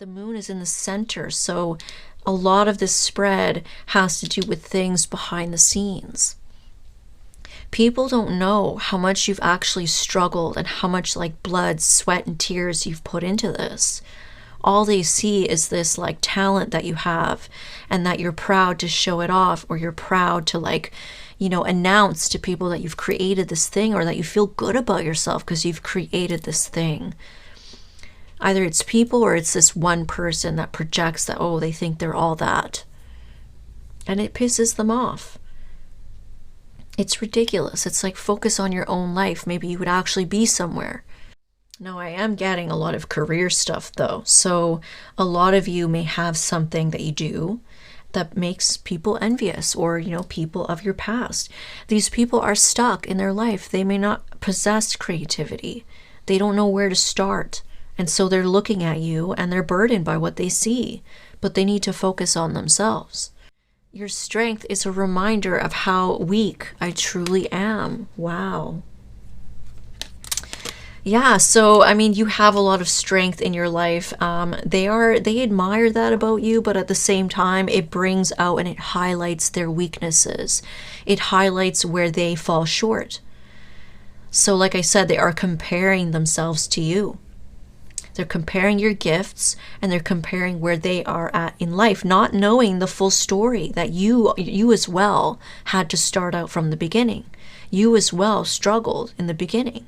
The moon is in the center, so a lot of this spread has to do with things behind the scenes. People don't know how much you've actually struggled and how much like blood, sweat, and tears you've put into this. All they see is this like talent that you have and that you're proud to show it off, or you're proud to like, announce to people that you've created this thing, or that you feel good about yourself because you've created this thing. Either it's people or it's this one person that projects that, oh, they think they're all that. And it pisses them off. It's ridiculous. It's like, focus on your own life. Maybe you would actually be somewhere. Now, I am getting a lot of career stuff though. So a lot of you may have something that you do that makes people envious, or, people of your past. These people are stuck in their life. They may not possess creativity. They don't know where to start. And so they're looking at you and they're burdened by what they see, but they need to focus on themselves. Your strength is a reminder of how weak I truly am. Wow. Yeah, so you have a lot of strength in your life. They admire that about you, but at the same time, it brings out and it highlights their weaknesses. It highlights where they fall short. So like I said, they are comparing themselves to you. They're comparing your gifts, and they're comparing where they are at in life, not knowing the full story that you as well had to start out from the beginning. You as well struggled in the beginning.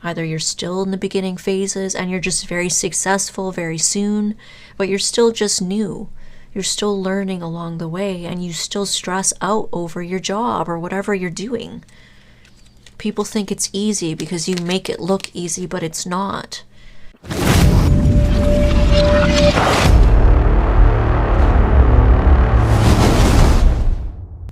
Either you're still in the beginning phases and you're just very successful very soon, but you're still just new. You're still learning along the way, and you still stress out over your job or whatever you're doing. People think it's easy because you make it look easy, but it's not.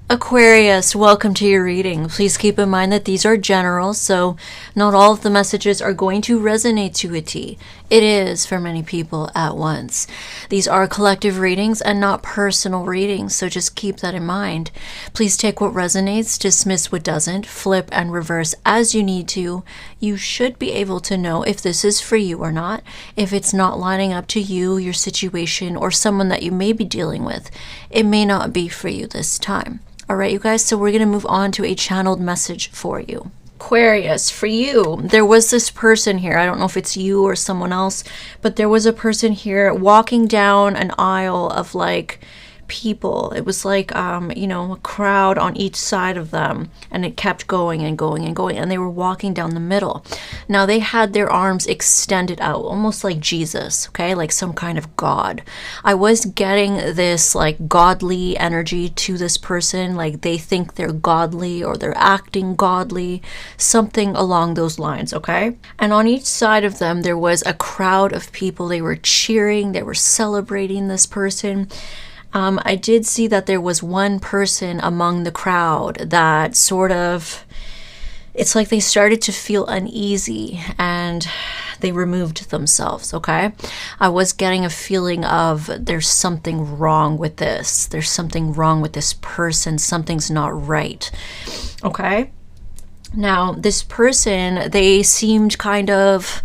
Aquarius, welcome to your reading. Please keep in mind that these are general, so not all of the messages are going to resonate to a T. It is for many people at once. These are collective readings and not personal readings, so just keep that in mind. Please take what resonates, dismiss what doesn't, flip and reverse as you need to. You should be able to know if this is for you or not, if it's not lining up to you, your situation, or someone that you may be dealing with. It may not be for you this time. All right, you guys, so we're going to move on to a channeled message for you. Aquarius, for you, there was this person here. I don't know if it's you or someone else, but there was a person here walking down an aisle of like people. It was like, a crowd on each side of them, and it kept going and going and going, and they were walking down the middle. Now they had their arms extended out, almost like Jesus, okay, like some kind of God. I was getting this like godly energy to this person, like they think they're godly or they're acting godly, something along those lines, okay? And on each side of them, there was a crowd of people. They were cheering, they were celebrating this person. I did see that there was one person among the crowd that sort of, it's like they started to feel uneasy and they removed themselves, okay? I was getting a feeling of there's something wrong with this. There's something wrong with this person. Something's not right, okay? Now, this person, they seemed kind of,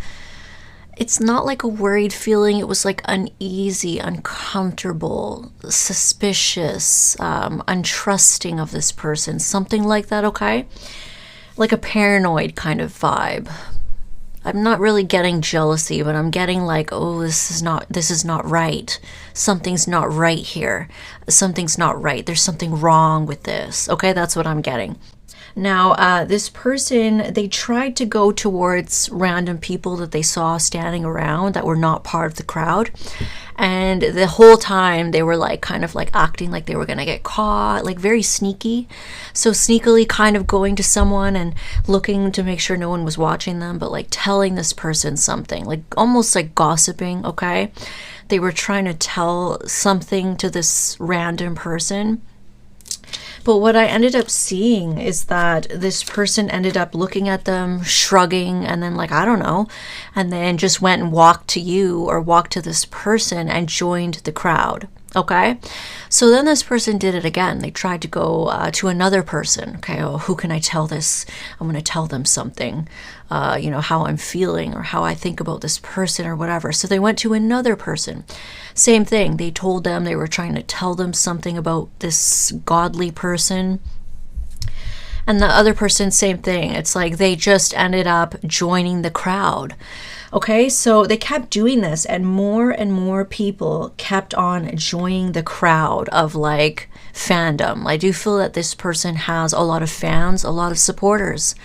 it's not like a worried feeling. It was like uneasy, uncomfortable, suspicious, untrusting of this person. Something like that, okay? Like a paranoid kind of vibe. I'm not really getting jealousy, but I'm getting like, oh, this is not right. Something's not right here. Something's not right. There's something wrong with this. Okay, that's what I'm getting. Now, this person, they tried to go towards random people that they saw standing around that were not part of the crowd. And the whole time they were like kind of like acting like they were going to get caught, like very sneaky. So sneakily kind of going to someone and looking to make sure no one was watching them, but like telling this person something, like almost like gossiping, okay? They were trying to tell something to this random person. But what I ended up seeing is that this person ended up looking at them, shrugging, and then like, I don't know, and then just went and walked to you or walked to this person and joined the crowd. Okay, so then this person did it again. They tried to go to another person. Okay, oh, who can I tell this? I'm going to tell them something, you know, how I'm feeling or how I think about this person or whatever. So they went to another person. Same thing. They told them, they were trying to tell them something about this godly person. And the other person, same thing. It's like they just ended up joining the crowd. Okay, so they kept doing this, and more people kept on joining the crowd of like fandom. I do feel that this person has a lot of fans, a lot of supporters.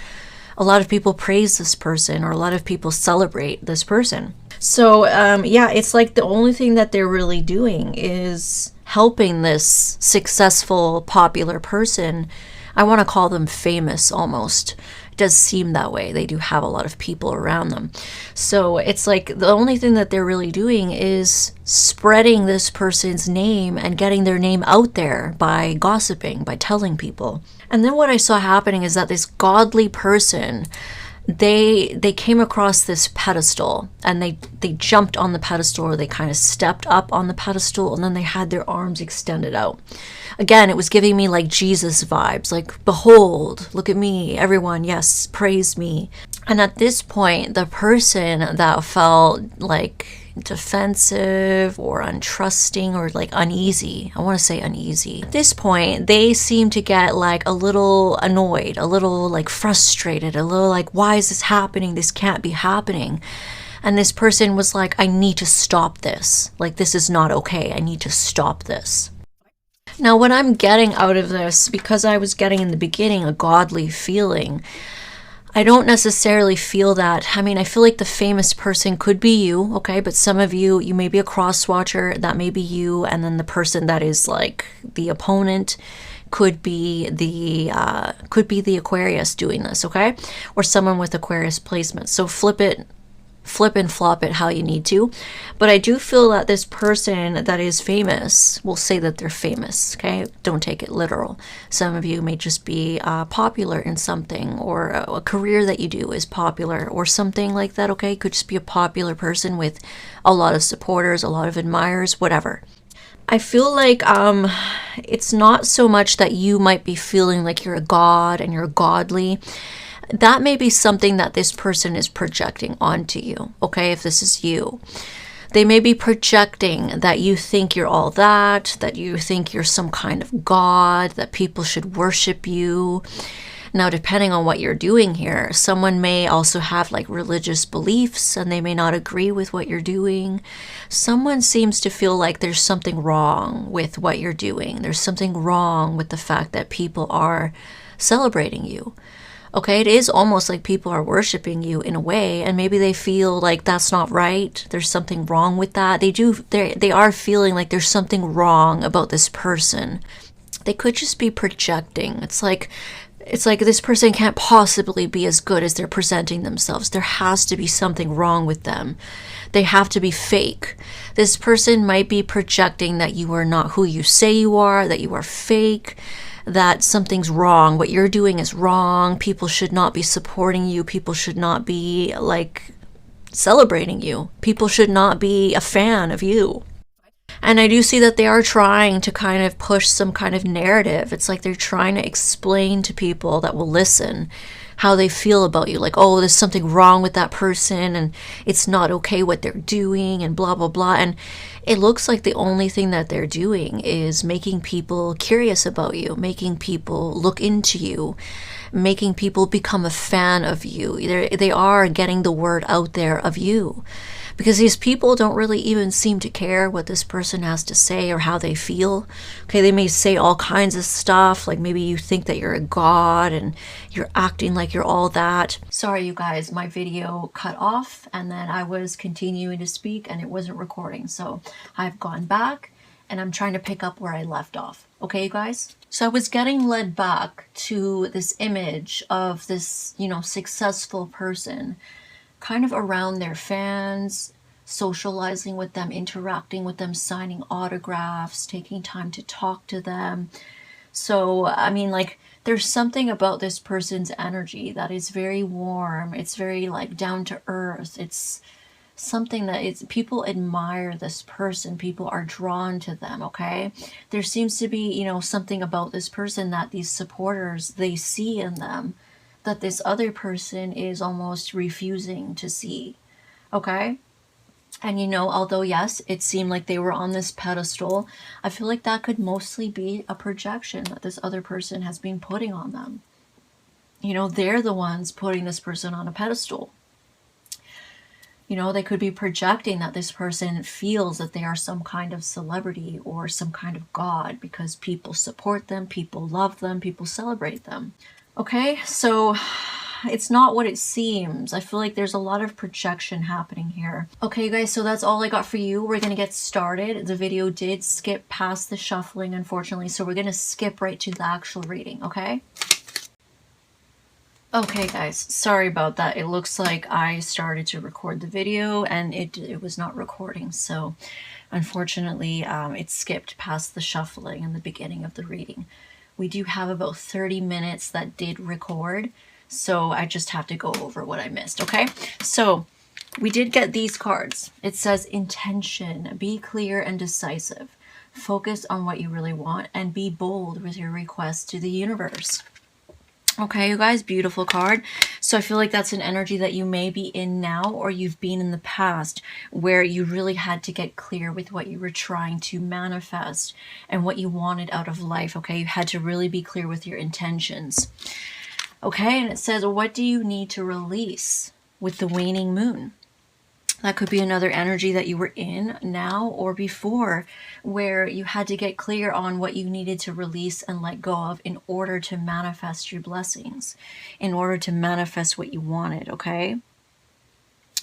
A lot of people praise this person, or a lot of people celebrate this person. So yeah, it's like the only thing that they're really doing is helping this successful, popular person. I want to call them famous almost. It does seem that way. They do have a lot of people around them. So it's like the only thing that they're really doing is spreading this person's name and getting their name out there by gossiping, by telling people. And then what I saw happening is that this godly person, they came across this pedestal, and they jumped on the pedestal, or they kind of stepped up on the pedestal, and then they had their arms extended out. Again, it was giving me like Jesus vibes, like, behold, look at me, everyone, yes, praise me. And at this point, the person that felt like defensive or untrusting or like uneasy, I want to say uneasy, at this point, they seem to get like a little annoyed, a little like frustrated, a little like, why is this happening? This can't be happening. And this person was like, I need to stop this. Like, this is not okay. I need to stop this. Now, what I'm getting out of this, because I was getting in the beginning a godly feeling, I don't necessarily feel that. I mean, I feel like the famous person could be you, okay? But some of you may be a cross watcher, that may be you, and then the person that is like the opponent could be the Aquarius doing this, okay? Or someone with Aquarius placement. So flip and flop it how you need to. But I do feel that this person that is famous will say that they're famous, okay? Don't take it literal. Some of you may just be popular in something, or a career that you do is popular or something like that, okay? Could just be a popular person with a lot of supporters, a lot of admirers, whatever. I feel like it's not so much that you might be feeling like you're a god and you're godly. That may be something that this person is projecting onto you, okay, if this is you. They may be projecting that you think you're all that you think you're some kind of god, that people should worship you. Now, depending on what you're doing here, someone may also have like religious beliefs, and they may not agree with what you're doing. Someone seems to feel like there's something wrong with what you're doing. There's something wrong with the fact that people are celebrating you. Okay, it is almost like people are worshiping you in a way, and maybe they feel like that's not right. There's something wrong with that. They are feeling like there's something wrong about this person. They could just be projecting. It's like this person can't possibly be as good as they're presenting themselves. There has to be something wrong with them. They have to be fake. This person might be projecting that you are not who you say you are, that you are fake, that something's wrong. What you're doing is wrong. People should not be supporting you. People should not be like celebrating you. People should not be a fan of you. And I do see that they are trying to kind of push some kind of narrative. It's like they're trying to explain to people that will listen how they feel about you. Like, oh, there's something wrong with that person, and it's not okay what they're doing, and blah, blah, blah. And it looks like the only thing that they're doing is making people curious about you, making people look into you, making people become a fan of you. They are getting the word out there of you. Because these people don't really even seem to care what this person has to say or how they feel. Okay, they may say all kinds of stuff, like maybe you think that you're a god and you're acting like you're all that. Sorry, you guys, my video cut off, and then I was continuing to speak and it wasn't recording. So I've gone back and I'm trying to pick up where I left off. Okay, you guys? So I was getting led back to this image of this, successful person, kind of around their fans, socializing with them, interacting with them, signing autographs, taking time to talk to them. So, I mean, like, there's something about this person's energy that is very warm. It's very, like, down to earth. It's something that it's, people admire this person, people are drawn to them, okay? There seems to be, you know, something about this person that these supporters, they see in them that this other person is almost refusing to see, okay? And you know, although yes, it seemed like they were on this pedestal, I feel like that could mostly be a projection that this other person has been putting on them. You know, they're the ones putting this person on a pedestal. You know, they could be projecting that this person feels that they are some kind of celebrity or some kind of god because people support them, people love them, people celebrate them. Okay, so it's not what it seems. I feel like there's a lot of projection happening here. Okay, guys, so that's all I got for you. We're gonna get started. The video did skip past the shuffling, unfortunately, so we're gonna skip right to the actual reading, okay? Okay guys, sorry about that. It looks like I started to record the video and it was not recording, so unfortunately it skipped past the shuffling and the beginning of the reading. We do have about 30 minutes that did record, so I just have to go over what I missed, okay? So we did get these cards. It says intention, be clear and decisive, focus on what you really want, and be bold with your request to the universe. Okay, you guys, beautiful card. So I feel like that's an energy that you may be in now, or you've been in the past, where you really had to get clear with what you were trying to manifest and what you wanted out of life, okay? You had to really be clear with your intentions. Okay, and it says, what do you need to release with the waning moon? That could be another energy that you were in now or before, where you had to get clear on what you needed to release and let go of in order to manifest your blessings, in order to manifest what you wanted, okay?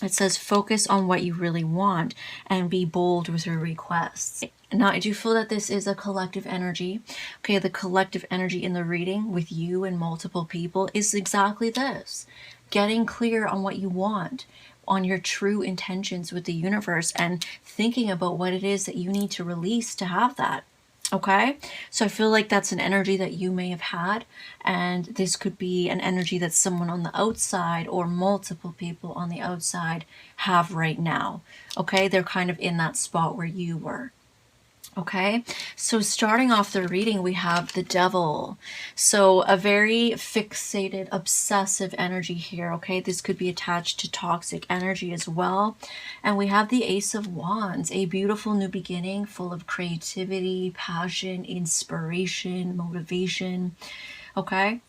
It says focus on what you really want and be bold with your requests. Now, I do feel that this is a collective energy. Okay, the collective energy in the reading with you and multiple people is exactly this. Getting clear on what you want, on your true intentions with the universe, and thinking about what it is that you need to release to have that. Okay, so I feel like that's an energy that you may have had, and this could be an energy that someone on the outside or multiple people on the outside have right now. Okay, they're kind of in that spot where you were. Okay, so starting off the reading, we have the Devil. So a very fixated, obsessive energy here. Okay, this could be attached to toxic energy as well. And we have the Ace of Wands, a beautiful new beginning full of creativity, passion, inspiration, motivation. Okay,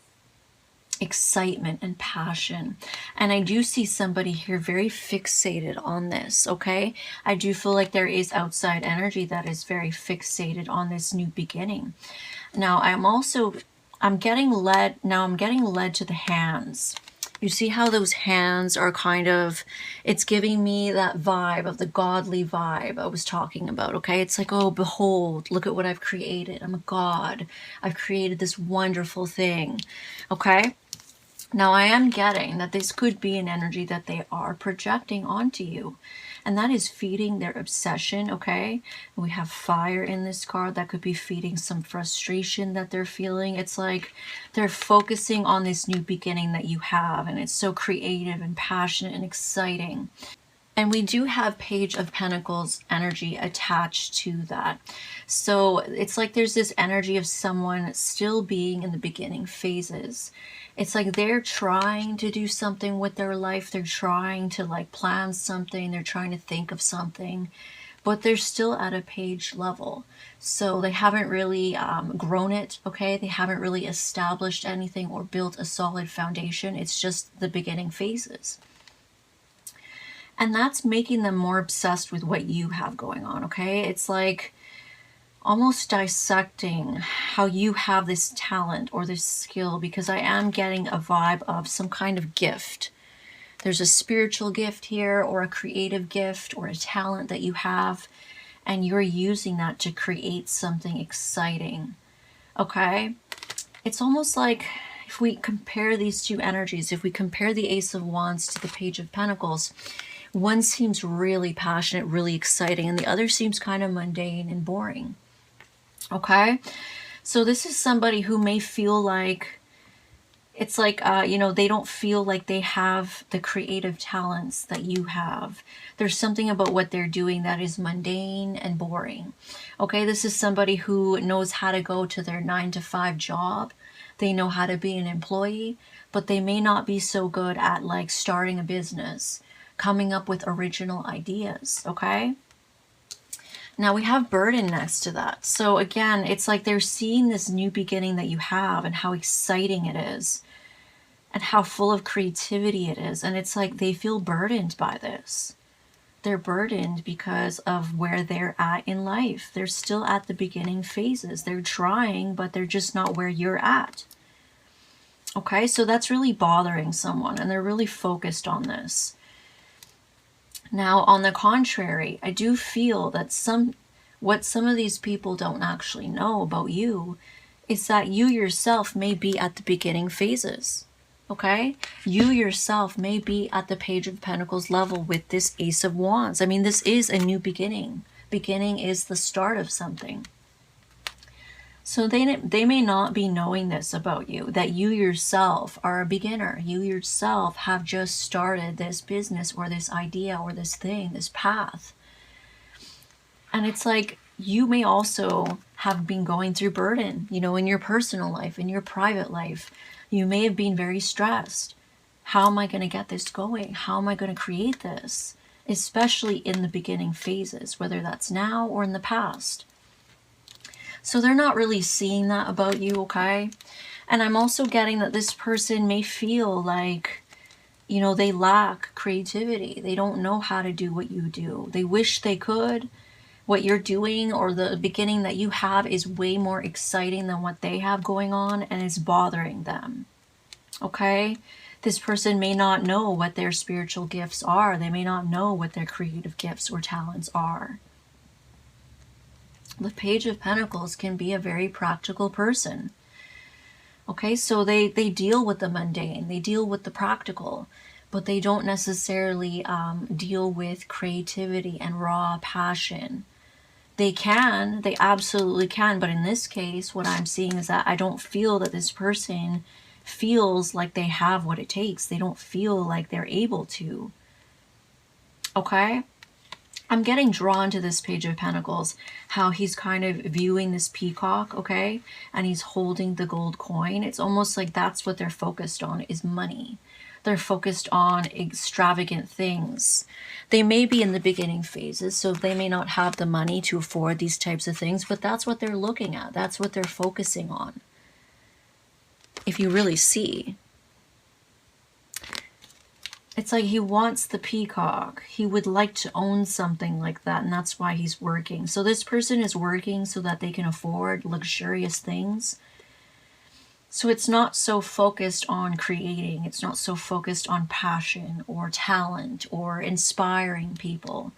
excitement and passion. And I do see somebody here very fixated on this, okay? I do feel like there is outside energy that is very fixated on this new beginning. Now I'm getting led to the hands. You see how those hands are kind of, it's giving me that vibe of the godly vibe I was talking about, okay? It's like, oh, behold, look at what I've created. I'm a god. I've created this wonderful thing, okay? Now, I am getting that this could be an energy that they are projecting onto you, and that is feeding their obsession, okay? We have fire in this card. That could be feeding some frustration that they're feeling. It's like they're focusing on this new beginning that you have, and it's so creative and passionate and exciting. And we do have Page of Pentacles energy attached to that. So it's like there's this energy of someone still being in the beginning phases. It's like they're trying to do something with their life. They're trying to like plan something. They're trying to think of something, but they're still at a page level. So they haven't really grown it, okay? They haven't really established anything or built a solid foundation. It's just the beginning phases. And that's making them more obsessed with what you have going on, okay? It's like almost dissecting how you have this talent or this skill, because I am getting a vibe of some kind of gift. There's a spiritual gift here, or a creative gift, or a talent that you have, and you're using that to create something exciting, okay? It's almost like if we compare these two energies, if we compare the Ace of Wands to the Page of Pentacles, one seems really passionate, really exciting, and the other seems kind of mundane and boring. Okay? So this is somebody who may feel like It's like, you know, they don't feel like they have the creative talents that you have. There's something about what they're doing that is mundane and boring. Okay, this is somebody who knows how to go to their 9-to-5 job. They know how to be an employee, but they may not be so good at like starting a business, coming up with original ideas, okay? Now we have burden next to that. So again, it's like they're seeing this new beginning that you have and how exciting it is and how full of creativity it is. And it's like they feel burdened by this. They're burdened because of where they're at in life. They're still at the beginning phases. They're trying, but they're just not where you're at. Okay, so that's really bothering someone and they're really focused on this. Now, on the contrary, I do feel that what some of these people don't actually know about you is that you yourself may be at the beginning phases. Okay? You yourself may be at the Page of Pentacles level with this Ace of Wands. I mean, this is a new beginning. Beginning is the start of something. So they may not be knowing this about you, that you yourself are a beginner. You yourself have just started this business or this idea or this thing, this path. And it's like you may also have been going through burden, you know, in your personal life, in your private life. You may have been very stressed. How am I going to get this going? How am I going to create this? Especially in the beginning phases, whether that's now or in the past. So they're not really seeing that about you, okay? And I'm also getting that this person may feel like, you know, they lack creativity. They don't know how to do what you do. They wish they could. What you're doing or the beginning that you have is way more exciting than what they have going on, and it's bothering them. Okay? This person may not know what their spiritual gifts are. They may not know what their creative gifts or talents are. The Page of Pentacles can be a very practical person. Okay, so they deal with the mundane. They deal with the practical. But they don't necessarily deal with creativity and raw passion. They can, they absolutely can, but in this case, what I'm seeing is that I don't feel that this person feels like they have what it takes. They don't feel like they're able to. Okay? I'm getting drawn to this Page of Pentacles, how he's kind of viewing this peacock, okay? And he's holding the gold coin. It's almost like that's what they're focused on, is money. They're focused on extravagant things. They may be in the beginning phases, so they may not have the money to afford these types of things, but that's what they're looking at. That's what they're focusing on. If you really see. It's like he wants the peacock. He would like to own something like that, and that's why he's working. So this person is working so that they can afford luxurious things. So it's not so focused on creating. It's not so focused on passion or talent or inspiring people.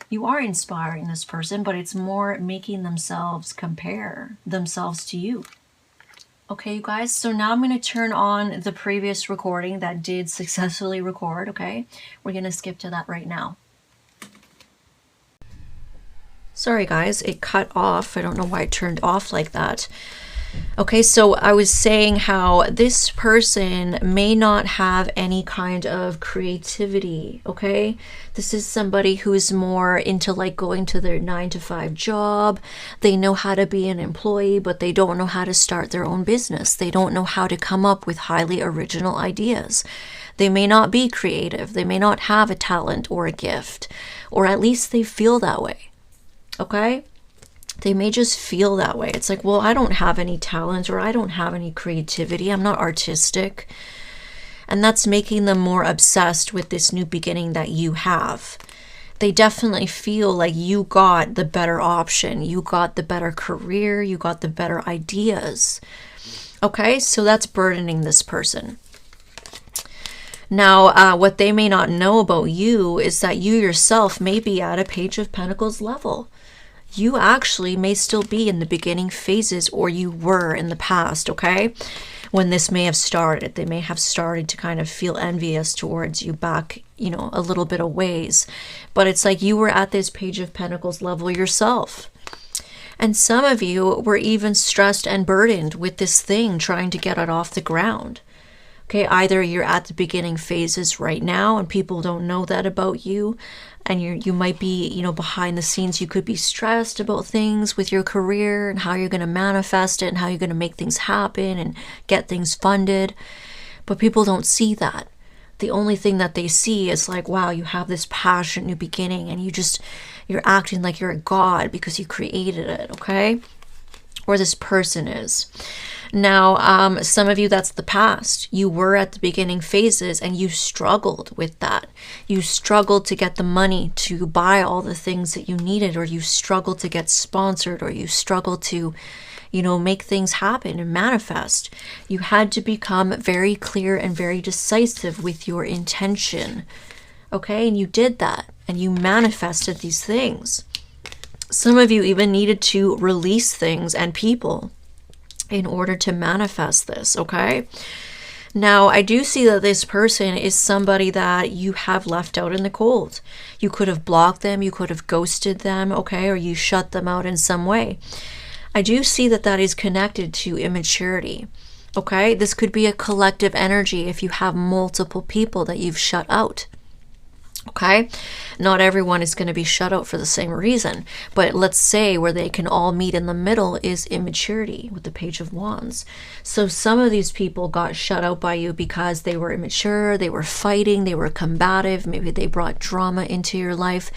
You are inspiring this person, but it's more making themselves compare themselves to you. Okay, you guys, so now I'm going to turn on the previous recording that did successfully record, okay? We're going to skip to that right now. Sorry, guys, it cut off. I don't know why it turned off like that. Okay, so I was saying how this person may not have any kind of creativity, okay? This is somebody who is more into like going to their 9-to-5 job. They know how to be an employee, but they don't know how to start their own business. They don't know how to come up with highly original ideas. They may not be creative. They may not have a talent or a gift, or at least they feel that way, okay? They may just feel that way. It's like, well, I don't have any talent or I don't have any creativity. I'm not artistic. And that's making them more obsessed with this new beginning that you have. They definitely feel like you got the better option. You got the better career. You got the better ideas. Okay, so that's burdening this person. Now, what they may not know about you is that you yourself may be at a Page of Pentacles level. You actually may still be in the beginning phases, or you were in the past, okay? When this may have started. They may have started to kind of feel envious towards you back, you know, a little bit of ways. But it's like you were at this Page of Pentacles level yourself. And some of you were even stressed and burdened with this thing, trying to get it off the ground. Okay, either you're at the beginning phases right now and people don't know that about you, and you might be, you know, behind the scenes. You could be stressed about things with your career and how you're going to manifest it and how you're going to make things happen and get things funded. But people don't see that. The only thing that they see is like, wow, you have this passionate new beginning and you're acting like you're a god because you created it, okay? Or this person is. Now, some of you, that's the past. You were at the beginning phases and you struggled with that. You struggled to get the money to buy all the things that you needed, or you struggled to get sponsored, or you struggled to, you know, make things happen and manifest. You had to become very clear and very decisive with your intention. Okay, and you did that and you manifested these things. Some of you even needed to release things and people in order to manifest this, okay? Now, I do see that this person is somebody that you have left out in the cold. You could have blocked them, you could have ghosted them, okay? Or you shut them out in some way. I do see that that is connected to immaturity, okay? This could be a collective energy if you have multiple people that you've shut out. Okay, not everyone is going to be shut out for the same reason, but let's say where they can all meet in the middle is immaturity with the Page of Wands. So some of these people got shut out by you because they were immature, they were fighting, they were combative, maybe they brought drama into your life.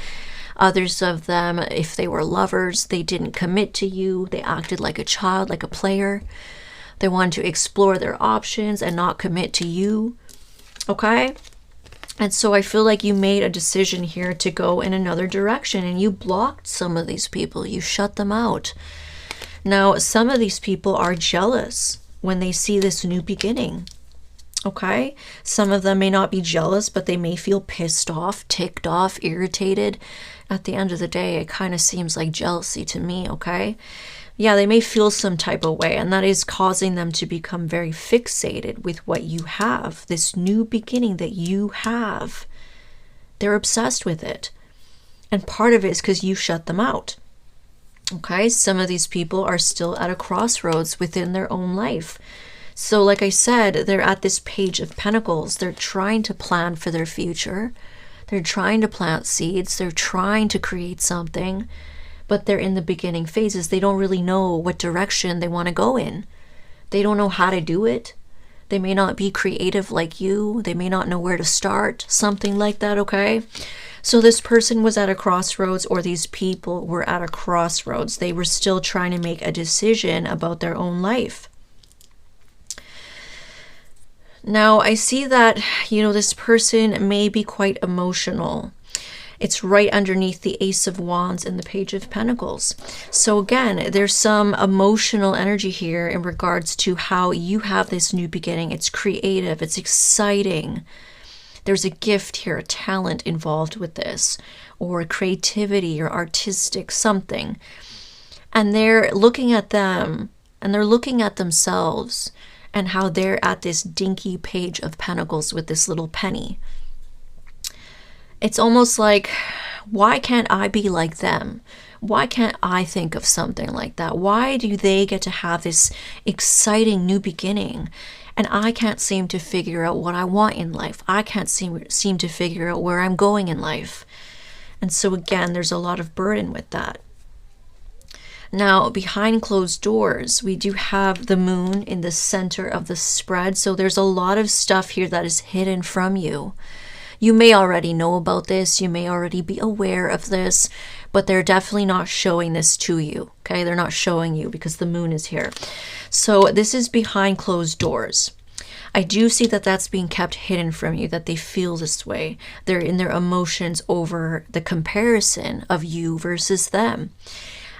Others of them, if they were lovers, they didn't commit to you, they acted like a child, like a player. They wanted to explore their options and not commit to you, okay? And so I feel like you made a decision here to go in another direction and you blocked some of these people. You shut them out. Now, some of these people are jealous when they see this new beginning. Okay? Some of them may not be jealous, but they may feel pissed off, ticked off, irritated. At the end of the day, it kind of seems like jealousy to me, okay? Yeah, they may feel some type of way, and that is causing them to become very fixated with what you have, this new beginning that you have. They're obsessed with it. And part of it is because you shut them out. Okay, some of these people are still at a crossroads within their own life. So like I said, they're at this Page of Pentacles. They're trying to plan for their future. They're trying to plant seeds. They're trying to create something. But they're in the beginning phases. They don't really know what direction they want to go in. They don't know how to do it. They may not be creative like you. They may not know where to start, something like that, okay? So this person was at a crossroads, or these people were at a crossroads. They were still trying to make a decision about their own life. Now, I see that, you know, this person may be quite emotional. It's right underneath the Ace of Wands and the Page of Pentacles. So again, there's some emotional energy here in regards to how you have this new beginning. It's creative, it's exciting. There's a gift here, a talent involved with this, or creativity or artistic something. And they're looking at them, and they're looking at themselves, and how they're at this dinky Page of Pentacles with this little penny. It's almost like, why can't I be like them? Why can't I think of something like that? Why do they get to have this exciting new beginning? And I can't seem to figure out what I want in life. I can't seem to figure out where I'm going in life. And so again, there's a lot of burden with that. Now, behind closed doors, we do have the moon in the center of the spread. So there's a lot of stuff here that is hidden from you. You may already know about this. You may already be aware of this, but they're definitely not showing this to you. Okay, they're not showing you because the moon is here. So this is behind closed doors. I do see that that's being kept hidden from you, that they feel this way. They're in their emotions over the comparison of you versus them.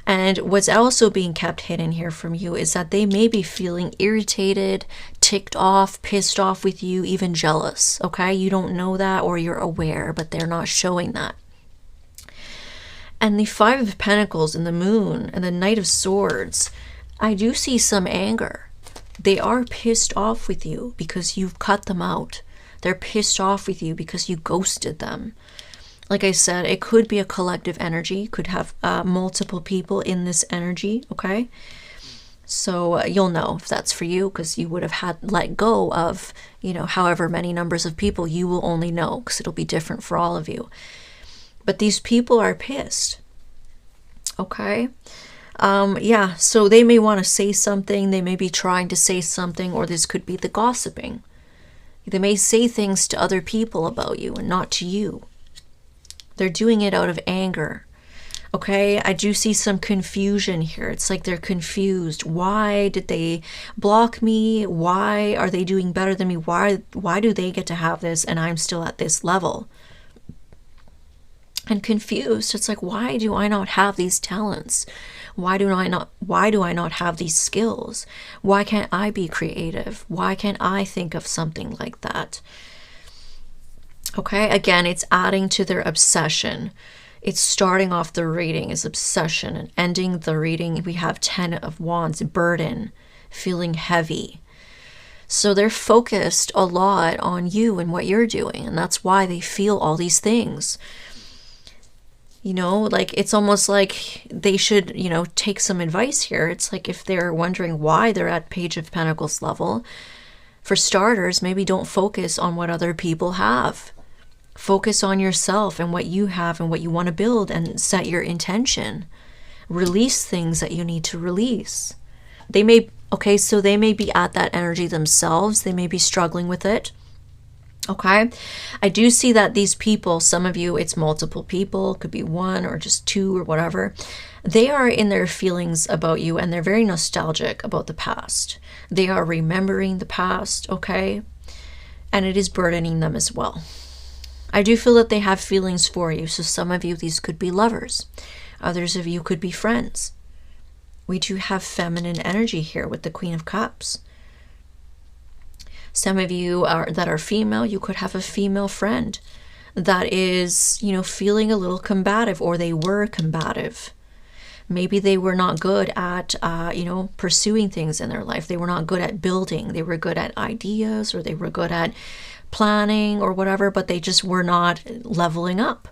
And what's also being kept hidden here from you is that they may be feeling irritated, ticked off, pissed off with you, even jealous, okay? You don't know that, or you're aware, but they're not showing that. And the Five of Pentacles and the Moon and the Knight of Swords, I do see some anger. They are pissed off with you because you've cut them out. They're pissed off with you because you ghosted them. Like I said, it could be a collective energy, could have multiple people in this energy, okay? So you'll know if that's for you, because you would have had let go of, you know, however many numbers of people. You will only know, because it'll be different for all of you. But these people are pissed. Okay. Yeah, so they may want to say something. They may be trying to say something, or this could be the gossiping. They may say things to other people about you and not to you. They're doing it out of anger. Okay, I do see some confusion here. It's like they're confused. Why did they block me? Why are they doing better than me? Why do they get to have this and I'm still at this level? And confused. It's like, why do I not have these talents? Why do I not have these skills? Why can't I be creative? Why can't I think of something like that? Okay, again, it's adding to their obsession. It's starting off the reading as obsession, and ending the reading, we have 10 of Wands, burden, feeling heavy. So they're focused a lot on you and what you're doing, and that's why they feel all these things. You know, like it's almost like they should, you know, take some advice here. It's like if they're wondering why they're at Page of Pentacles level, for starters, maybe don't focus on what other people have. Focus on yourself and what you have and what you want to build, and set your intention. Release things that you need to release. They may, okay, so they may be at that energy themselves. They may be struggling with it. Okay, I do see that these people, some of you, it's multiple people, could be one or just two or whatever. They are in their feelings about you, and they're very nostalgic about the past. They are remembering the past, okay? And it is burdening them as well. I do feel that they have feelings for you. So some of you, these could be lovers. Others of you could be friends. We do have feminine energy here with the Queen of Cups. Some of you that are female, you could have a female friend that is, you know, feeling a little combative, or they were combative. Maybe they were not good at, you know, pursuing things in their life. They were not good at building. They were good at ideas, or they were good at planning or whatever, but they just were not leveling up.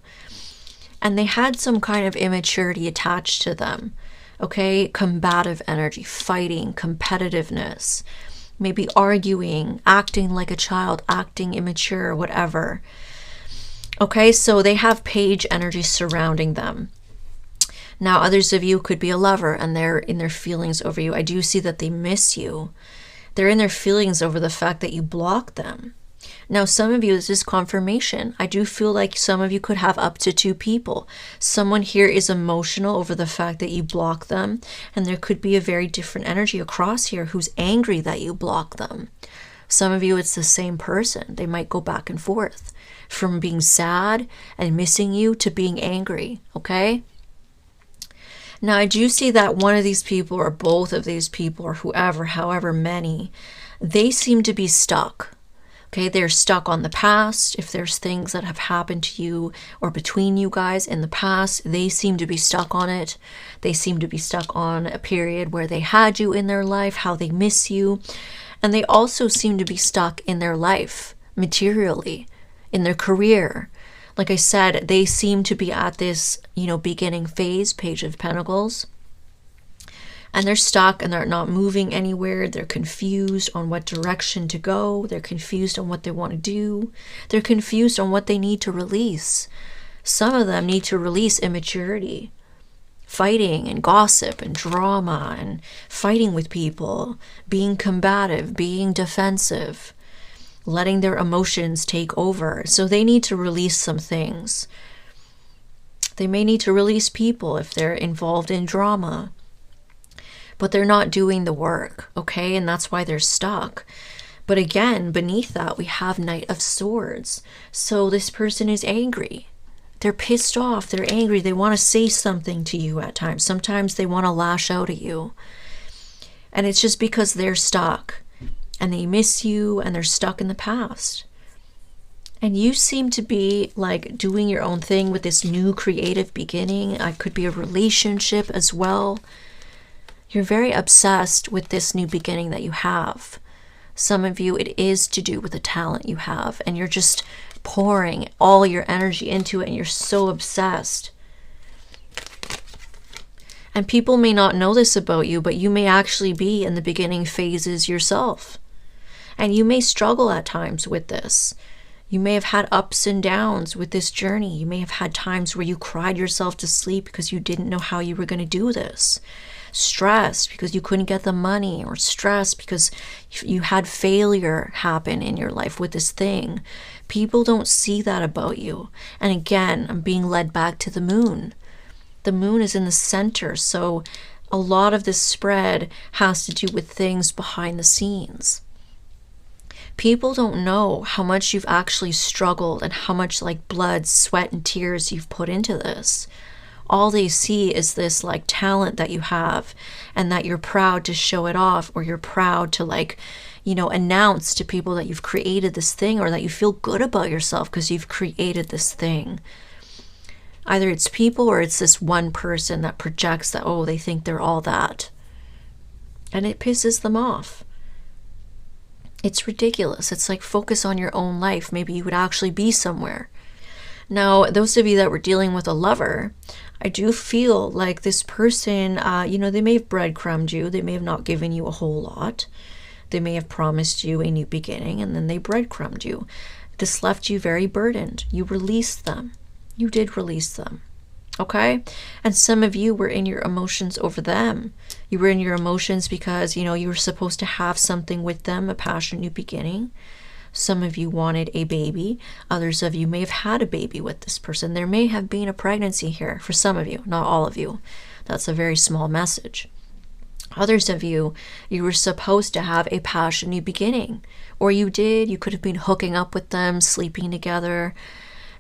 And they had some kind of immaturity attached to them. Okay, combative energy, fighting, competitiveness, maybe arguing, acting like a child, acting immature, whatever. Okay, so they have Page energy surrounding them. Now, others of you could be a lover, and they're in their feelings over you. I do see that they miss you. They're in their feelings over the fact that you blocked them. Now, some of you, this is confirmation. I do feel like some of you could have up to 2 people. Someone here is emotional over the fact that you block them, and there could be a very different energy across here who's angry that you block them. Some of you, it's the same person. They might go back and forth from being sad and missing you to being angry, okay? Now, I do see that one of these people, or both of these people, or whoever, however many, they seem to be stuck. Okay, they're stuck on the past. If there's things that have happened to you or between you guys in the past, they seem to be stuck on it. They seem to be stuck on a period where they had you in their life, how they miss you. And they also seem to be stuck in their life, materially, in their career. Like I said, they seem to be at this, you know, beginning phase, Page of Pentacles. And they're stuck, and they're not moving anywhere. They're confused on what direction to go. They're confused on what they want to do. They're confused on what they need to release. Some of them need to release immaturity, fighting and gossip and drama and fighting with people, being combative, being defensive, letting their emotions take over. So they need to release some things. They may need to release people if they're involved in drama. But they're not doing the work, okay? And that's why they're stuck. But again, beneath that, we have Knight of Swords. So this person is angry. They're pissed off. They're angry. They want to say something to you at times. Sometimes they want to lash out at you. And it's just because they're stuck. And they miss you, and they're stuck in the past. And you seem to be like doing your own thing with this new creative beginning. It could be a relationship as well. You're very obsessed with this new beginning that you have. Some of you, it is to do with the talent you have, and you're just pouring all your energy into it, and you're so obsessed. And people may not know this about you, but you may actually be in the beginning phases yourself. And you may struggle at times with this. You may have had ups and downs with this journey. You may have had times where you cried yourself to sleep because you didn't know how you were going to do this. Stress because you couldn't get the money, or stress because you had failure happen in your life with this thing. People don't see that about you. And again, I'm being led back to the moon. The moon is in the center, so a lot of this spread has to do with things behind the scenes. People don't know how much you've actually struggled and how much like blood, sweat, and tears you've put into this. All they see is this like talent that you have, and that you're proud to show it off, or you're proud to like, announce to people that you've created this thing, or that you feel good about yourself because you've created this thing. Either it's people or it's this one person that projects that, oh, they think they're all that. And it pisses them off. It's ridiculous. It's like, focus on your own life. Maybe you would actually be somewhere. Now, those of you that were dealing with a lover, I do feel like this person, they may have breadcrumbed you. They may have not given you a whole lot. They may have promised you a new beginning, and then they breadcrumbed you. This left you very burdened. You released them. You did release them. Okay? And some of you were in your emotions over them. You were in your emotions because, you were supposed to have something with them, a passionate new beginning. Some of you wanted a baby. Others of you may have had a baby with this person. There may have been a pregnancy here for some of you, not all of you. That's a very small message. Others of you, you were supposed to have a passionate new beginning. Or you did. You could have been hooking up with them, sleeping together,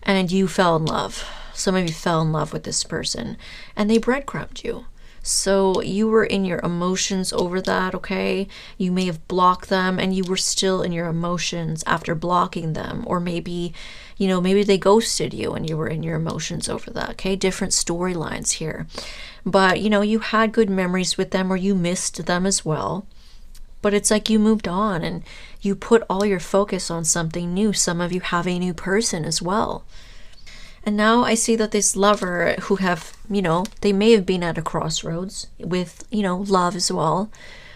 and you fell in love. Some of you fell in love with this person, and they breadcrumbed you. So you were in your emotions over that, okay? You may have blocked them, and you were still in your emotions after blocking them. Or maybe, maybe they ghosted you and you were in your emotions over that, okay? Different storylines here. But, you had good memories with them, or you missed them as well. But it's like you moved on and you put all your focus on something new. Some of you have a new person as well. And now I see that this lover who have, they may have been at a crossroads with, love as well.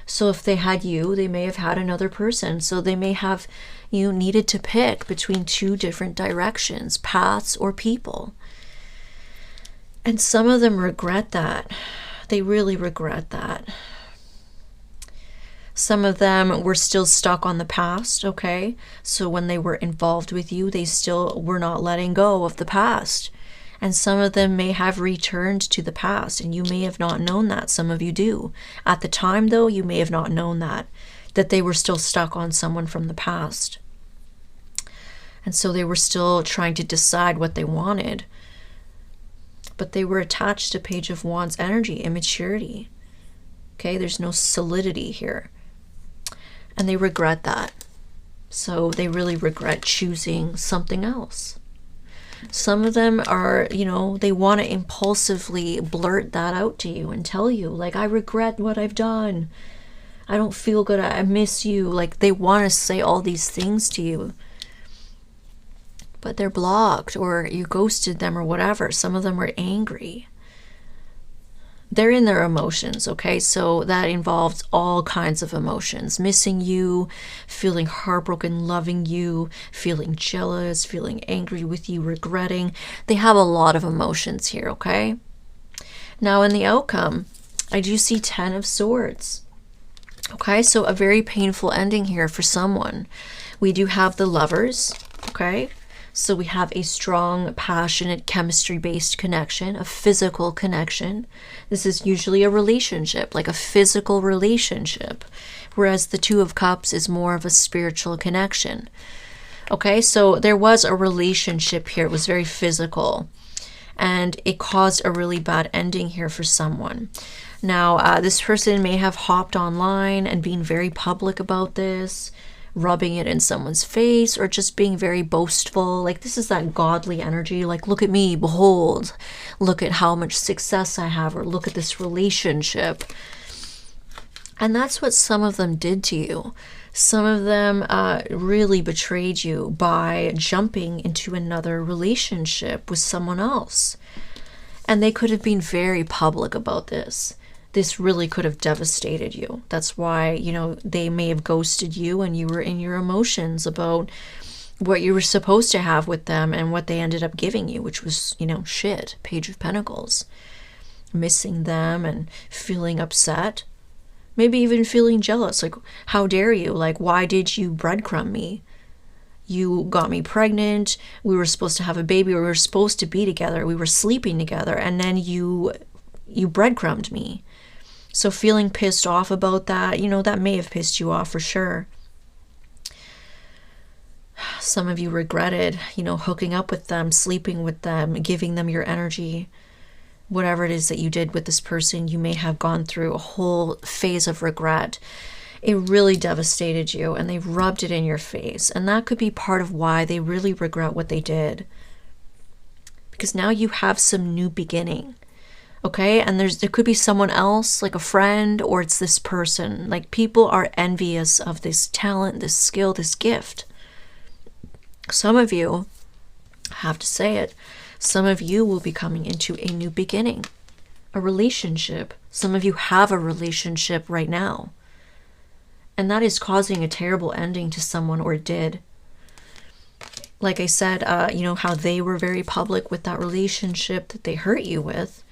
So if they had you, they may have had another person. So they may have, needed to pick between two different directions, paths or people. And some of them regret that. They really regret that. Some of them were still stuck on the past, okay? So when they were involved with you, they still were not letting go of the past. And some of them may have returned to the past, and you may have not known that. Some of you do. At the time, though, you may have not known that they were still stuck on someone from the past. And so they were still trying to decide what they wanted. But they were attached to Page of Wands energy, immaturity. Okay, there's no solidity here. And they regret that. So they really regret choosing something else. Some of them are, they want to impulsively blurt that out to you and tell you, like, I regret what I've done. I don't feel good. I miss you. Like, they want to say all these things to you. But they're blocked, or you ghosted them or whatever. Some of them are angry. They're in their emotions, okay? So that involves all kinds of emotions. Missing you, feeling heartbroken, loving you, feeling jealous, feeling angry with you, regretting. They have a lot of emotions here, okay? Now in the outcome, I do see 10 of Swords. Okay, so a very painful ending here for someone. We do have the Lovers, okay? So we have a strong, passionate, chemistry-based connection, a physical connection. This is usually a relationship, like a physical relationship, whereas the Two of Cups is more of a spiritual connection. Okay, so there was a relationship here. It was very physical, and it caused a really bad ending here for someone. Now, this person may have hopped online and been very public about this, rubbing it in someone's face, or just being very boastful. Like, this is that godly energy, like, look at me, behold, look at how much success I have, or look at this relationship. And that's what some of them did to you. Some of them really betrayed you by jumping into another relationship with someone else. And they could have been very public about this. This really could have devastated you. That's why, you know, they may have ghosted you and you were in your emotions about what you were supposed to have with them and what they ended up giving you, which was, you know, shit. Page of Pentacles. Missing them and feeling upset. Maybe even feeling jealous. Like, how dare you? Like, why did you breadcrumb me? You got me pregnant. We were supposed to have a baby. We were supposed to be together. We were sleeping together. And then you breadcrumbed me. So feeling pissed off about that, you know, that may have pissed you off for sure. Some of you regretted, you know, hooking up with them, sleeping with them, giving them your energy. Whatever it is that you did with this person, you may have gone through a whole phase of regret. It really devastated you and they rubbed it in your face. And that could be part of why they really regret what they did. Because now you have some new beginning. Okay, and there could be someone else, like a friend, or it's this person. Like, people are envious of this talent, this skill, this gift. Some of you, I have to say it, some of you will be coming into a new beginning, a relationship. Some of you have a relationship right now. And that is causing a terrible ending to someone, or did. Like I said, you know, how they were very public with that relationship that they hurt you with.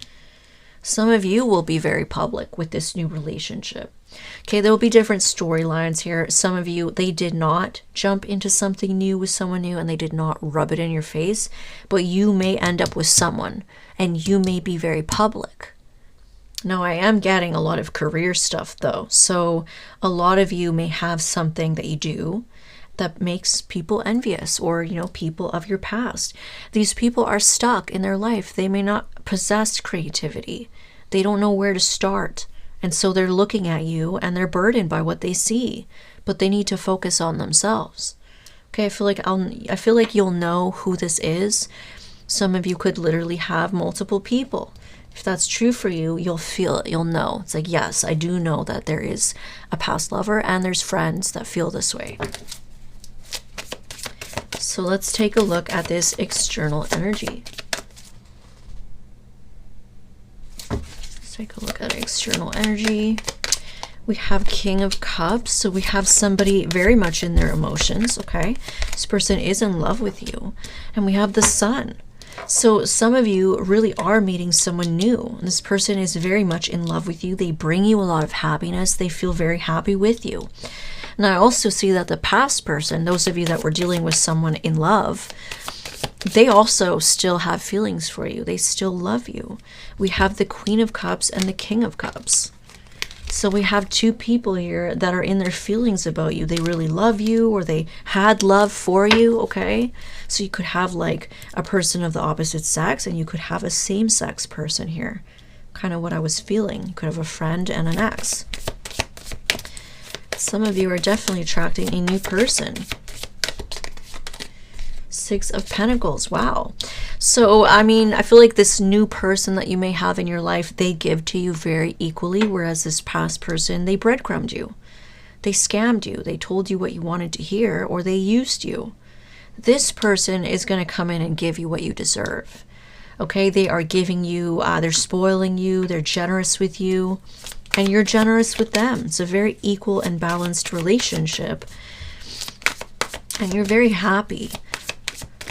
Some of you will be very public with this new relationship. Okay, there will be different storylines here. Some of you, they did not jump into something new with someone new and they did not rub it in your face, but you may end up with someone and you may be very public. Now, I am getting a lot of career stuff though. So a lot of you may have something that you do that makes people envious, or, you know, people of your past. These people are stuck in their life. They may not possess creativity. They don't know where to start. And so they're looking at you and they're burdened by what they see, but they need to focus on themselves. Okay, I feel like you'll know who this is. Some of you could literally have multiple people. If that's true for you, you'll feel it, you'll know. It's like, yes, I do know that there is a past lover and there's friends that feel this way. So let's take a look at this external energy. Let's take a look at external energy. We have King of Cups. So we have somebody very much in their emotions, okay? This person is in love with you. And we have the Sun. So some of you really are meeting someone new. This person is very much in love with you. They bring you a lot of happiness. They feel very happy with you. And I also see that the past person, those of you that were dealing with someone in love, they also still have feelings for you. They still love you. We have the Queen of Cups and the King of Cups. So we have two people here that are in their feelings about you. They really love you, or they had love for you, okay? So you could have like a person of the opposite sex, and you could have a same-sex person here. Kind of what I was feeling. You could have a friend and an ex. Some of you are definitely attracting a new person. Six of Pentacles. Wow. So, I mean, I feel like this new person that you may have in your life, they give to you very equally, whereas this past person, they breadcrumbed you. They scammed you. They told you what you wanted to hear, or they used you. This person is going to come in and give you what you deserve. Okay? They are giving you, they're spoiling you, they're generous with you, and you're generous with them. It's a very equal and balanced relationship. And you're very happy.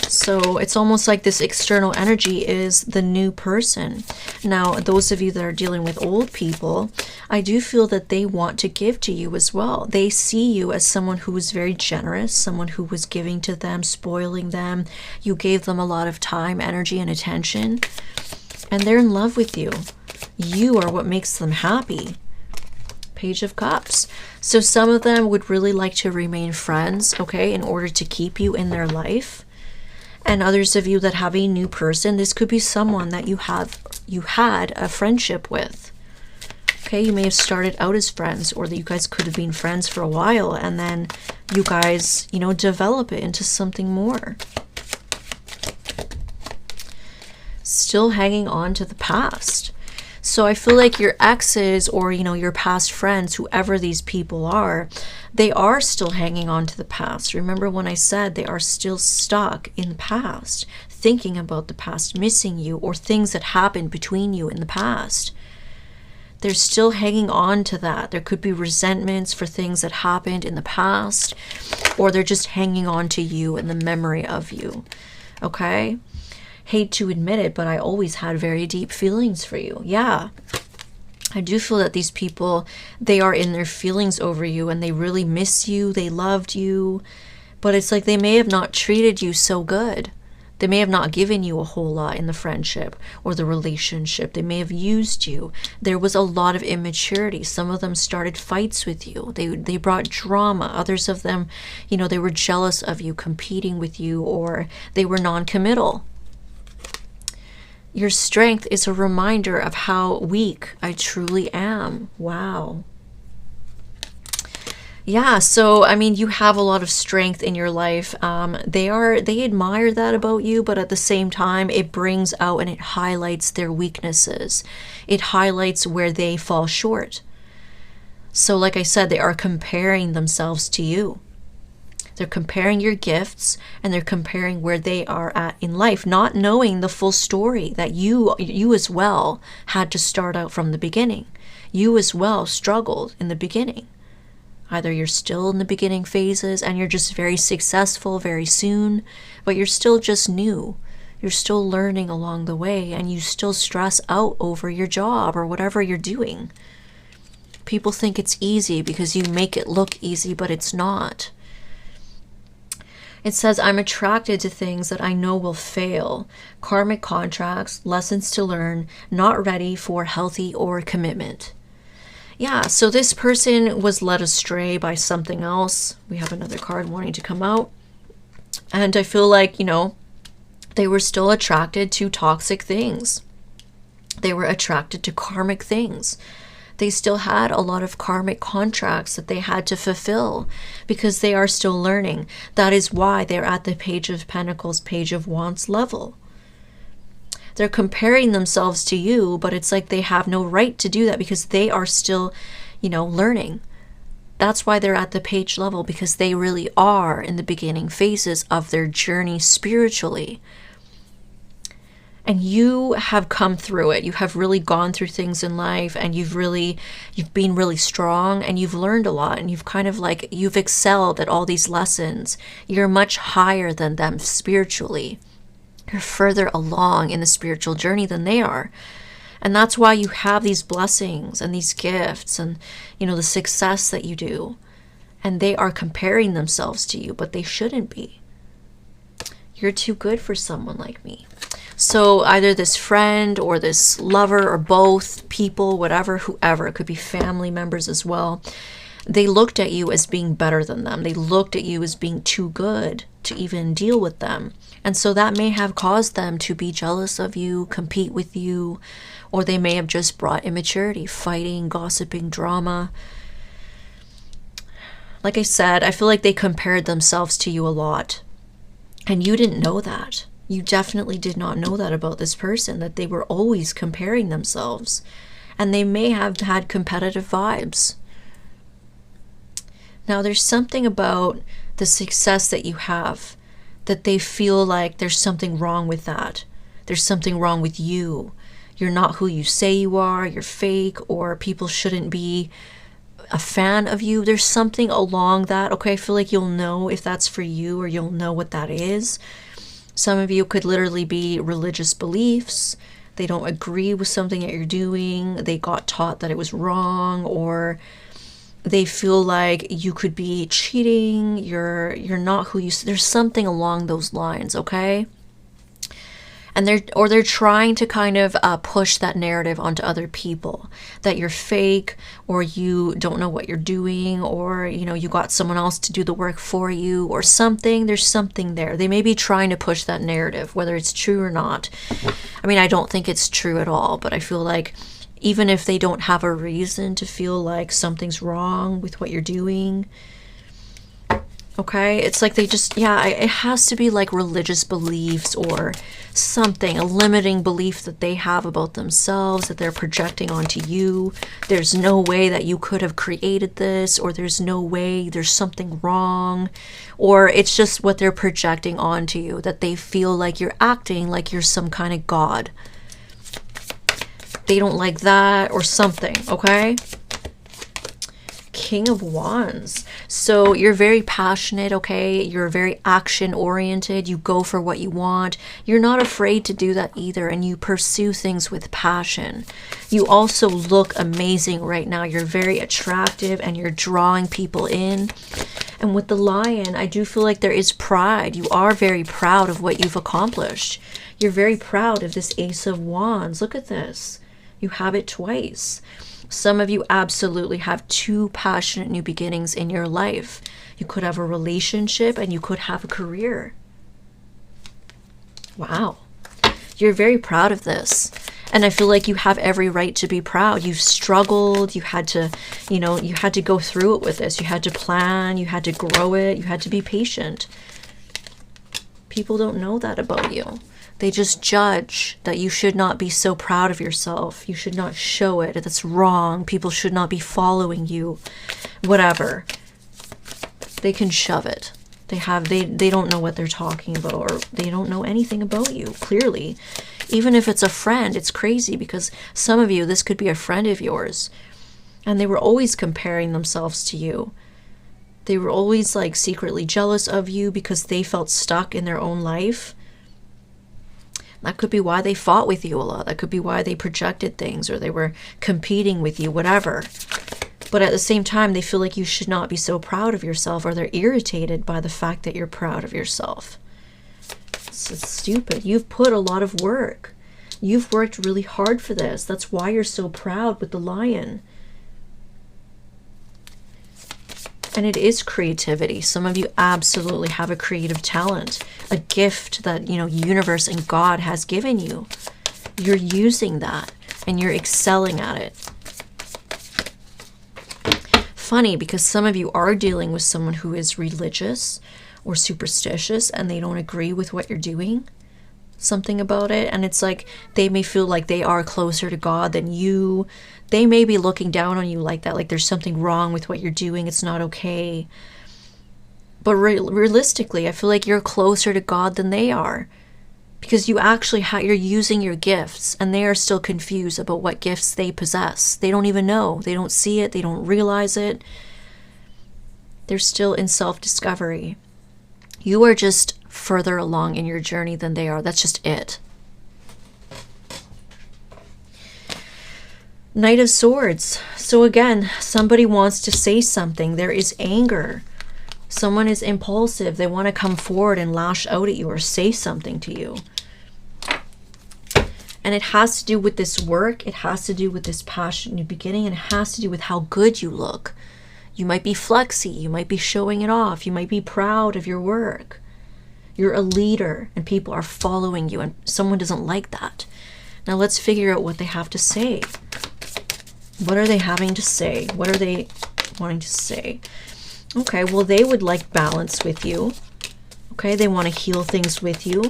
So it's almost like this external energy is the new person. Now, those of you that are dealing with old people, I do feel that they want to give to you as well. They see you as someone who was very generous, someone who was giving to them, spoiling them. You gave them a lot of time, energy, and attention. And they're in love with you. You are what makes them happy. Page of Cups. So some of them would really like to remain friends, okay, in order to keep you in their life. And others of you that have a new person, this could be someone that you had a friendship with. Okay, you may have started out as friends, or that you guys could have been friends for a while, and then you guys, you know, develop it into something more. Still hanging on to the past. So I feel like your exes, or, you know, your past friends, whoever these people are, they are still hanging on to the past. Remember when I said they are still stuck in the past, thinking about the past, missing you, or things that happened between you in the past. They're still hanging on to that. There could be resentments for things that happened in the past, or they're just hanging on to you and the memory of you. Okay? Hate to admit it, but I always had very deep feelings for you. Yeah. I do feel that these people, they are in their feelings over you and they really miss you. They loved you, but it's like they may have not treated you so good. They may have not given you a whole lot in the friendship or the relationship. They may have used you. There was a lot of immaturity. Some of them started fights with you. They brought drama. Others of them, they were jealous of you, competing with you, or they were non-committal. Your strength is a reminder of how weak I truly am. Wow. Yeah, so, I mean, you have a lot of strength in your life. They admire that about you, but at the same time, it brings out and it highlights their weaknesses. It highlights where they fall short. So, like I said, they are comparing themselves to you. They're comparing your gifts, and they're comparing where they are at in life, not knowing the full story that you as well had to start out from the beginning. You as well struggled in the beginning. Either you're still in the beginning phases and you're just very successful very soon, but you're still just new. You're still learning along the way, and you still stress out over your job or whatever you're doing. People think it's easy because you make it look easy, but it's not. It says, I'm attracted to things that I know will fail. Karmic contracts, lessons to learn, not ready for healthy or commitment. Yeah, so this person was led astray by something else. We have another card wanting to come out. And I feel like, they were still attracted to toxic things. They were attracted to karmic things. They still had a lot of karmic contracts that they had to fulfill because they are still learning. That is why they're at the Page of Pentacles, Page of Wands level. They're comparing themselves to you, but it's like they have no right to do that because they are still, learning. That's why they're at the page level, because they really are in the beginning phases of their journey spiritually. And you have come through it. You have really gone through things in life, and you've been really strong, and you've learned a lot, and you've excelled at all these lessons. You're much higher than them spiritually. You're further along in the spiritual journey than they are. And that's why you have these blessings and these gifts and, the success that you do. And they are comparing themselves to you, but they shouldn't be. You're too good for someone like me. So either this friend or this lover or both people, whatever, whoever, it could be family members as well. They looked at you as being better than them. They looked at you as being too good to even deal with them. And so that may have caused them to be jealous of you, compete with you, or they may have just brought immaturity, fighting, gossiping, drama. Like I said, I feel like they compared themselves to you a lot. And you didn't know that. You definitely did not know that about this person, that they were always comparing themselves. And they may have had competitive vibes. Now, there's something about the success that you have that they feel like there's something wrong with that. There's something wrong with you. You're not who you say you are. You're fake, or people shouldn't be a fan of you. There's something along that. Okay, I feel like you'll know if that's for you, or you'll know what that is. Some of you could literally be religious beliefs. They don't agree with something that you're doing. They got taught that it was wrong, or they feel like you could be cheating. You're not who you. There's something along those lines, okay? And they're trying to kind of push that narrative onto other people, that you're fake, or you don't know what you're doing, or you got someone else to do the work for you, or something. There's something there. They may be trying to push that narrative, whether it's true or not. I mean, I don't think it's true at all, but I feel like even if they don't have a reason to feel like something's wrong with what you're doing, Okay, it's like they just, yeah, it has to be like religious beliefs or something, a limiting belief that they have about themselves that they're projecting onto you. There's no way that you could have created this, or there's no way, there's something wrong, or it's just what they're projecting onto you, that they feel like you're acting like you're some kind of god. They don't like that or something, okay? King of Wands. So you're very passionate, okay? You're very action oriented. You go for what you want. You're not afraid to do that either, and you pursue things with passion. You also look amazing right now. You're very attractive and you're drawing people in. And with the Lion, I do feel like there is pride. You are very proud of what you've accomplished. You're very proud of this Ace of Wands. Look at this. You have it twice. Some of you absolutely have two passionate new beginnings in your life. You could have a relationship and you could have a career. Wow. You're very proud of this. And I feel like you have every right to be proud. You've struggled. You had to, you know, you had to go through it with this. You had to plan. You had to grow it. You had to be patient. People don't know that about you. They just judge that you should not be so proud of yourself. You should not show it. That's wrong. People should not be following you. Whatever. They can shove it. They don't know what they're talking about, or they don't know anything about you, clearly. Even if it's a friend, it's crazy because some of you, this could be a friend of yours, and they were always comparing themselves to you. They were always like secretly jealous of you because they felt stuck in their own life. That could be why they fought with you a lot. That could be why they projected things, or they were competing with you, whatever. But at the same time, they feel like you should not be so proud of yourself, or they're irritated by the fact that you're proud of yourself. It's stupid. You've put a lot of work. You've worked really hard for this. That's why you're so proud with the Lion. And it is creativity. Some of you absolutely have a creative talent, a gift that, you know, universe and God has given you. You're using that and you're excelling at it. Funny, because some of you are dealing with someone who is religious or superstitious and they don't agree with what you're doing, something about it, and it's like they may feel like they are closer to God than you. They may be looking down on you like that, like there's something wrong with what you're doing, it's not okay. But realistically, I feel like you're closer to God than they are, because you actually you're using your gifts, and they are still confused about what gifts they possess. They don't even know. They don't see it. They don't realize it. They're still in self-discovery. You are just further along in your journey than they are. That's just it. Knight of Swords. So again, somebody wants to say something. There is anger. Someone is impulsive. They want to come forward and lash out at you or say something to you. And it has to do with this work. It has to do with this passion new beginning. And it has to do with how good you look. You might be flexy. You might be showing it off. You might be proud of your work. You're a leader and people are following you, and someone doesn't like that. Now let's figure out what they have to say. What are they having to say? What are they wanting to say? Okay, well, they would like balance with you. Okay, they want to heal things with you.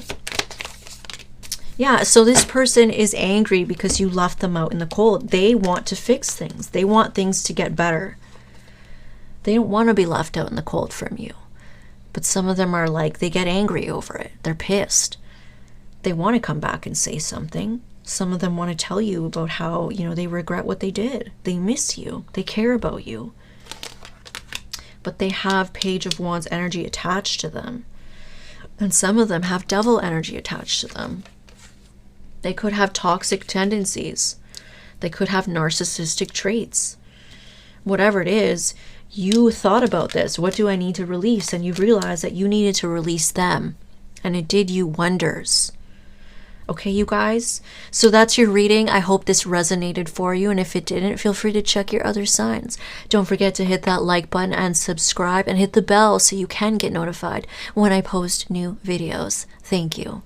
Yeah, so this person is angry because you left them out in the cold. They want to fix things. They want things to get better. They don't want to be left out in the cold from you. But some of them are like, they get angry over it. They're pissed. They want to come back and say something. Some of them want to tell you about how, you know, they regret what they did. They miss you. They care about you. But they have Page of Wands energy attached to them. And some of them have Devil energy attached to them. They could have toxic tendencies. They could have narcissistic traits. Whatever it is, you thought about this. What do I need to release? And you realized that you needed to release them. And it did you wonders. Okay, you guys? So that's your reading. I hope this resonated for you. And if it didn't, feel free to check your other signs. Don't forget to hit that like button and subscribe. And hit the bell so you can get notified when I post new videos. Thank you.